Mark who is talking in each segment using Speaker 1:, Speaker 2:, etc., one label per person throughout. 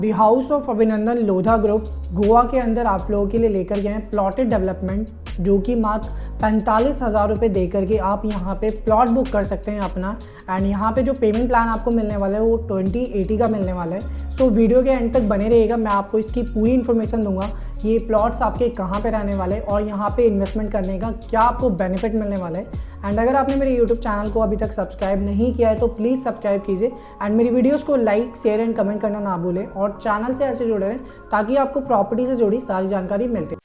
Speaker 1: The house of अभिनंदन Lodha group Goa के अंदर आप लोगों के लिए लेकर गए हैं प्लॉटेड डेवलपमेंट, जो कि मात्र 45,000 रुपये दे करके आप यहाँ पे प्लॉट बुक कर सकते हैं अपना। एंड यहाँ पे जो पेमेंट प्लान आपको मिलने वाला है वो 2080 का मिलने वाला है। सो वीडियो के एंड तक बने रहिएगा, मैं आपको इसकी पूरी इन्फॉर्मेशन दूंगा। ये प्लॉट्स आपके कहाँ पे रहने वाले हैं और यहाँ पे इन्वेस्टमेंट करने का क्या आपको बेनिफिट मिलने वाला है। एंड अगर आपने मेरे यूट्यूब चैनल को अभी तक सब्सक्राइब नहीं किया है तो प्लीज़ सब्सक्राइब कीजिए एंड मेरी वीडियोस को लाइक, शेयर एंड कमेंट करना ना भूलें और चैनल से ऐसे जुड़े रहें ताकि आपको प्रॉपर्टी से जुड़ी सारी जानकारी मिलती है।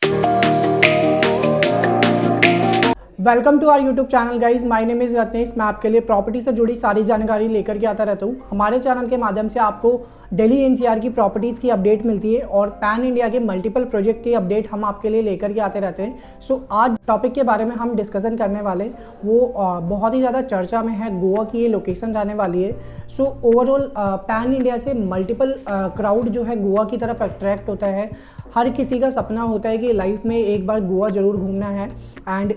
Speaker 1: Welcome to our YouTube channel guys, my name is Ratnesh. मैं आपके लिए प्रॉपर्टी से जुड़ी सारी जानकारी लेकर के आता रहता हूँ। हमारे चैनल के माध्यम से आपको दिल्ली एनसीआर की प्रॉपर्टीज़ की अपडेट मिलती है और पैन इंडिया के मल्टीपल प्रोजेक्ट की अपडेट हम आपके लिए लेकर के आते रहते हैं। सो आज टॉपिक के बारे में हम डिस्कशन करने वाले वो बहुत ही ज़्यादा चर्चा में है। गोवा की ये लोकेशन रहने वाली है। सो ओवरऑल पैन इंडिया से मल्टीपल क्राउड जो है गोवा की तरफ अट्रैक्ट होता है। हर किसी का सपना होता है कि लाइफ में एक बार गोवा ज़रूर घूमना है। एंड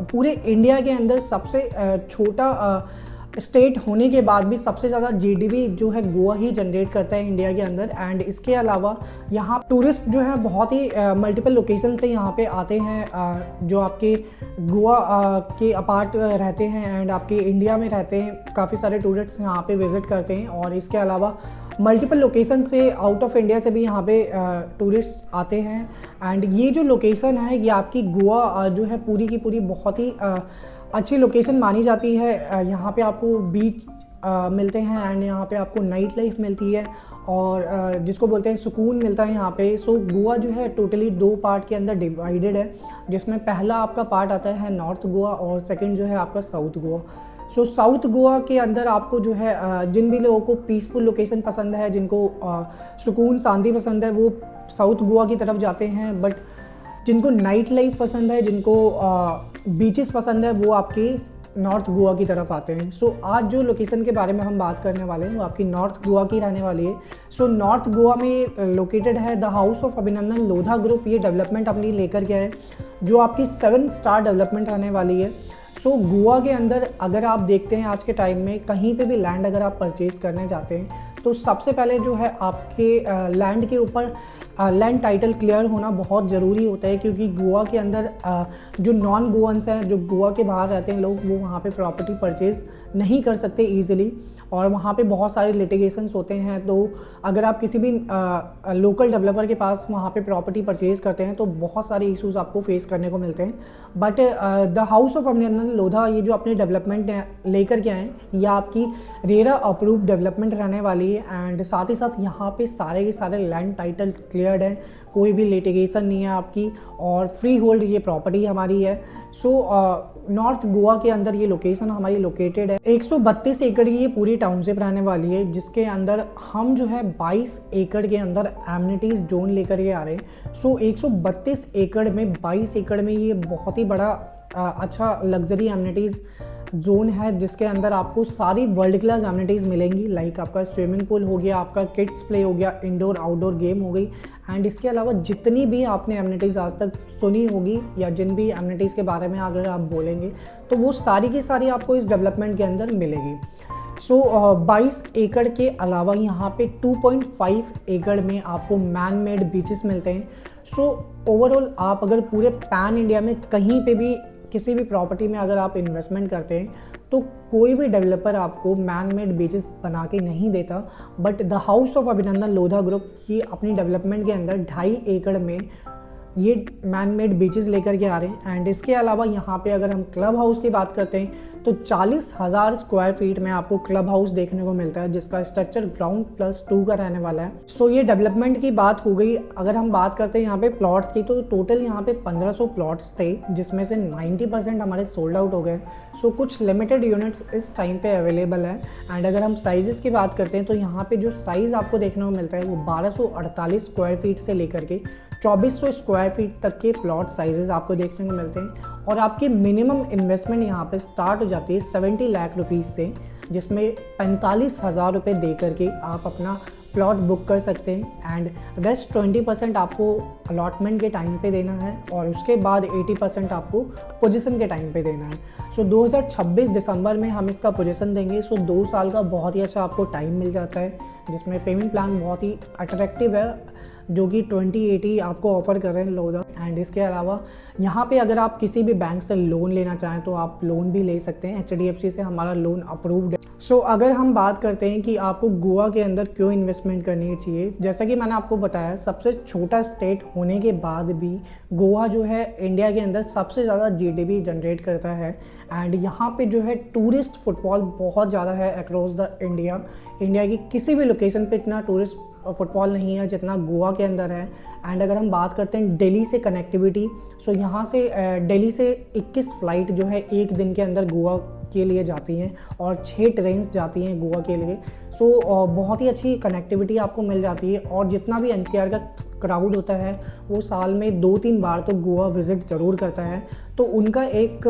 Speaker 1: पूरे इंडिया के अंदर सबसे छोटा स्टेट होने के बाद भी सबसे ज़्यादा जीडीपी जो है गोवा ही जनरेट करता है इंडिया के अंदर। एंड इसके अलावा यहाँ टूरिस्ट जो है बहुत ही मल्टीपल लोकेशन से यहाँ पे आते हैं, जो आपके गोवा के अपार्ट रहते हैं एंड आपके इंडिया में रहते हैं। काफ़ी सारे टूरिस्ट यहाँ पे विज़िट करते हैं और इसके अलावा मल्टीपल लोकेशन से आउट ऑफ इंडिया से भी यहाँ पे टूरिस्ट आते हैं। एंड ये जो लोकेशन है ये आपकी गोवा जो है पूरी की पूरी बहुत ही अच्छी लोकेशन मानी जाती है। यहाँ पे आपको बीच मिलते हैं एंड यहाँ पे आपको नाइट लाइफ मिलती है और जिसको बोलते हैं सुकून मिलता है यहाँ पे। सो गोवा जो है टोटली 2 पार्ट के अंदर डिवाइडेड है, जिसमें पहला आपका पार्ट आता है नॉर्थ गोवा और सेकंड जो है आपका साउथ गोवा। सो साउथ गोवा के अंदर आपको जो है जिन भी लोगों को पीसफुल लोकेशन पसंद है, जिनको सुकून शांति पसंद है, वो साउथ गोवा की तरफ जाते हैं। बट जिनको नाइट लाइफ पसंद है, जिनको बीचेस पसंद है, वो आपकी नॉर्थ गोवा की तरफ आते हैं। सो आज जो लोकेशन के बारे में हम बात करने वाले हैं वो आपकी नॉर्थ गोवा की रहने वाली है। सो नॉर्थ गोवा में लोकेटेड है द हाउस ऑफ अभिनंदन लोधा ग्रुप। ये डेवलपमेंट अपनी लेकर गया है जो आपकी 7 स्टार डेवलपमेंट रहने वाली है। सो गोवा के अंदर अगर आप देखते हैं आज के टाइम में कहीं पे भी लैंड अगर आप परचेज़ करने जाते हैं तो सबसे पहले जो है आपके लैंड के ऊपर लैंड टाइटल क्लियर होना बहुत ज़रूरी होता है, क्योंकि गोवा के अंदर जो नॉन गोवंस हैं, जो गोवा के बाहर रहते हैं लोग, वो वहाँ पे प्रॉपर्टी परचेज़ नहीं कर सकते ईजिली और वहाँ पे बहुत सारे लिटिगेशंस होते हैं। तो अगर आप किसी भी लोकल डेवलपर के पास वहाँ पे प्रॉपर्टी परचेज़ करते हैं तो बहुत सारे इश्यूज आपको फेस करने को मिलते हैं। बट द हाउस ऑफ अभिनंदन लोधा ये जो अपने डेवलपमेंट लेकर के आए ये आपकी रेरा अप्रूव्ड डेवलपमेंट रहने वाली है। एंड साथ ही साथ यहाँ पे सारे के सारे लैंड टाइटल क्लियर्ड है, कोई भी लिटिगेशन नहीं है आपकी और फ्री होल्ड ये प्रॉपर्टी हमारी है। सो नॉर्थ गोवा के अंदर ये लोकेशन हमारी लोकेटेड है। 132 एकड़ की ये पूरी टाउनशिप रहने वाली है, जिसके अंदर हम जो है 22 एकड़ के अंदर एमिनिटीज़ जोन लेकर के आ रहे हैं। सो 132 एकड़ में 22 एकड़ में ये बहुत ही बड़ा अच्छा लग्जरी एमिनिटीज़ जोन है, जिसके अंदर आपको सारी वर्ल्ड क्लास एमिनिटीज़ मिलेंगी। लाइक आपका स्विमिंग पूल हो गया, आपका किड्स प्ले हो गया, इंडोर आउटडोर गेम हो गई। एंड इसके अलावा जितनी भी आपने एमिनिटीज़ आज तक सुनी होगी या जिन भी एमिनिटीज़ के बारे में अगर आप बोलेंगे तो वो सारी की सारी आपको इस डेवलपमेंट के अंदर मिलेगी। सो 22 एकड़ के अलावा यहाँ पे 2.5 एकड़ में आपको मैन मेड बीचेस मिलते हैं। सो ओवरऑल आप अगर पूरे पैन इंडिया में कहीं पे भी किसी भी प्रॉपर्टी में अगर आप इन्वेस्टमेंट करते हैं तो कोई भी डेवलपर आपको मैन मेड बीचेस बना के नहीं देता। बट द हाउस ऑफ अभिनंदन लोधा ग्रुप ये अपनी डेवलपमेंट के अंदर 2.5 एकड़ में ये मैन मेड बीचेस लेकर के आ रहे हैं। एंड इसके अलावा यहाँ पे अगर हम क्लब हाउस की बात करते हैं तो 40,000 स्क्वायर फीट में आपको क्लब हाउस देखने को मिलता है, जिसका स्ट्रक्चर ग्राउंड +2 का रहने वाला है। सो ये डेवलपमेंट की बात हो गई। अगर हम बात करते हैं यहाँ पे प्लॉट्स की तो टोटल यहाँ पे 1500 प्लॉट्स थे, जिसमें से 90% हमारे सोल्ड आउट हो गए। सो कुछ लिमिटेड यूनिट्स इस टाइम पे अवेलेबल है। एंड अगर हम साइज़ की बात करते हैं तो यहाँ पे जो साइज़ आपको देखने को मिलता है वो 1248 स्क्वायर फीट से लेकर के 2400 स्क्वायर फीट तक के प्लॉट साइजेस आपको देखने को मिलते हैं। और आपकी मिनिमम इन्वेस्टमेंट यहाँ पे स्टार्ट हो जाती है 70 लाख रुपीज़ से, जिसमें 45,000 रुपये दे करके आप अपना प्लॉट बुक कर सकते हैं एंड रेस्ट 20% आपको अलॉटमेंट के टाइम पे देना है और उसके बाद 80% आपको पोजीशन के टाइम पे देना है। सो 2026 दिसंबर में हम इसका पोजीशन देंगे। सो 2 साल का बहुत ही अच्छा आपको टाइम मिल जाता है, जिसमें पेमेंट प्लान बहुत ही अट्रैक्टिव है जो कि 2080 आपको ऑफ़र कर रहे हैं लोधा। एंड इसके अलावा यहाँ पे अगर आप किसी भी बैंक से लोन लेना चाहें तो आप लोन भी ले सकते हैं। HDFC से हमारा लोन अप्रूव्ड है। सो अगर हम बात करते हैं कि आपको गोवा के अंदर क्यों इन्वेस्टमेंट करनी चाहिए, जैसा कि मैंने आपको बताया सबसे छोटा स्टेट होने के बाद भी गोवा जो है इंडिया के अंदर सबसे ज़्यादा GDP जनरेट करता है। एंड यहाँ पे जो है टूरिस्ट फुटफॉल बहुत ज़्यादा है अक्रॉस द इंडिया। इंडिया की किसी भी लोकेशन पे इतना टूरिस्ट फुटबॉल नहीं है जितना गोवा के अंदर है। एंड अगर हम बात करते हैं दिल्ली से कनेक्टिविटी, सो यहाँ से दिल्ली से 21 फ्लाइट जो है एक दिन के अंदर गोवा के लिए जाती हैं और 6 ट्रेन्स जाती हैं गोवा के लिए। सो बहुत ही अच्छी कनेक्टिविटी आपको मिल जाती है और जितना भी NCR का क्राउड होता है वो साल में 2-3 बार तो गोवा विज़िट ज़रूर करता है। तो उनका एक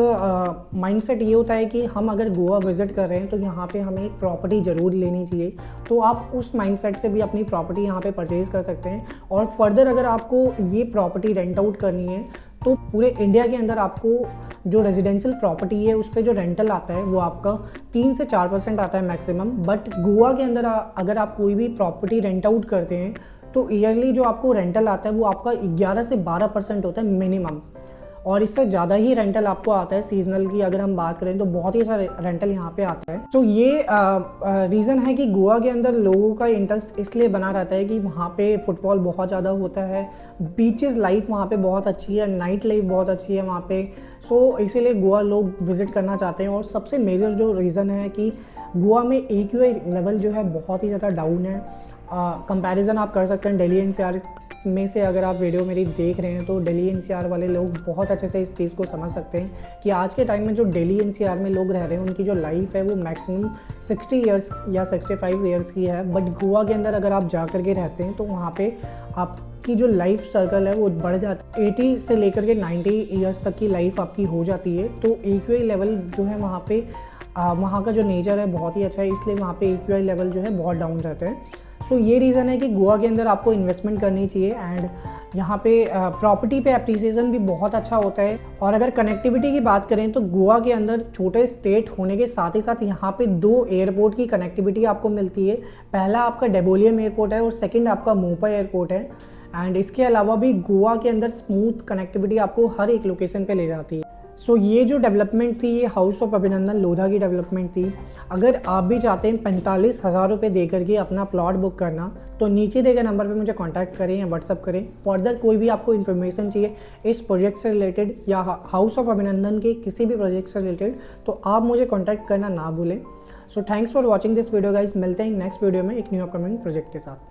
Speaker 1: माइंडसेट ये होता है कि हम अगर गोवा विज़िट कर रहे हैं तो यहाँ पे हमें एक प्रॉपर्टी ज़रूर लेनी चाहिए। तो आप उस माइंडसेट से भी अपनी प्रॉपर्टी यहाँ पे परचेज़ कर सकते हैं। और फर्दर अगर आपको ये प्रॉपर्टी रेंट आउट करनी है तो पूरे इंडिया के अंदर आपको जो रेजिडेंशियल प्रॉपर्टी है उस पर जो रेंटल आता है वो आपका 3 से 4% आता है मैक्सिमम। बट गोवा के अंदर अगर आप कोई भी प्रॉपर्टी रेंट आउट करते हैं तो ईयरली जो आपको रेंटल आता है वो आपका 11 से 12% होता है मिनिमम, और इससे ज़्यादा ही रेंटल आपको आता है। सीजनल की अगर हम बात करें तो बहुत ही अच्छा रेंटल यहाँ पे आता है। तो ये रीज़न है कि गोवा के अंदर लोगों का इंटरेस्ट इसलिए बना रहता है कि वहाँ पे फुटबॉल बहुत ज़्यादा होता है, बीचेस लाइफ वहाँ पे बहुत अच्छी है, नाइट लाइफ बहुत अच्छी है वहाँ पे। सो इसीलिए गोवा लोग विज़िट करना चाहते हैं। और सबसे मेजर जो रीज़न है कि गोवा में AQI लेवल जो है बहुत ही ज़्यादा डाउन है। कंपैरिजन आप कर सकते हैं दिल्ली NCR में से। अगर आप वीडियो मेरी देख रहे हैं तो दिल्ली NCR वाले लोग बहुत अच्छे से इस चीज़ को समझ सकते हैं कि आज के टाइम में जो दिल्ली NCR में लोग रह रहे हैं उनकी जो लाइफ है वो मैक्सिमम 60 ईयर्स या 65 ईयर्स की है। बट गोवा के अंदर अगर आप जा कर के रहते हैं तो वहाँ पे आपकी जो लाइफ सर्कल है वो बढ़ जाता है। 80 से लेकर के 90 ईयर्स तक की लाइफ आपकी हो जाती है। तो AQI लेवल जो है वहाँ पे वहाँ का जो नेचर है बहुत ही अच्छा है, इसलिए वहाँ पे AQI लेवल जो है बहुत डाउन रहते हैं। सो ये रीज़न है कि गोवा के अंदर आपको इन्वेस्टमेंट करनी चाहिए। एंड यहाँ पे प्रॉपर्टी पे एप्रिसिएशन भी बहुत अच्छा होता है। और अगर कनेक्टिविटी की बात करें तो गोवा के अंदर छोटे स्टेट होने के साथ ही साथ यहाँ पे 2 एयरपोर्ट की कनेक्टिविटी आपको मिलती है। पहला आपका डेबोलियम एयरपोर्ट है और सेकंड आपका मोपा एयरपोर्ट है। एंड इसके अलावा भी गोवा के अंदर स्मूथ कनेक्टिविटी आपको हर एक लोकेशन पे ले जाती है। सो ये जो डेवलपमेंट थी ये हाउस ऑफ अभिनंदन लोधा की डेवलपमेंट थी। अगर आप भी चाहते हैं 45,000 रुपये दे करके अपना प्लॉट बुक करना तो नीचे दिए गए नंबर पे मुझे कांटेक्ट करें या व्हाट्सअप करें। फर्दर कोई भी आपको इन्फॉर्मेशन चाहिए इस प्रोजेक्ट से रिलेटेड या हाउस ऑफ अभिनंदन के किसी भी प्रोजेक्ट से रिलेटेड तो आप मुझे कॉन्टैक्ट करना ना भूलें। So thanks for watching this video guys. मिलते हैं नेक्स्ट वीडियो में एक न्यू अपकमिंग प्रोजेक्ट के साथ।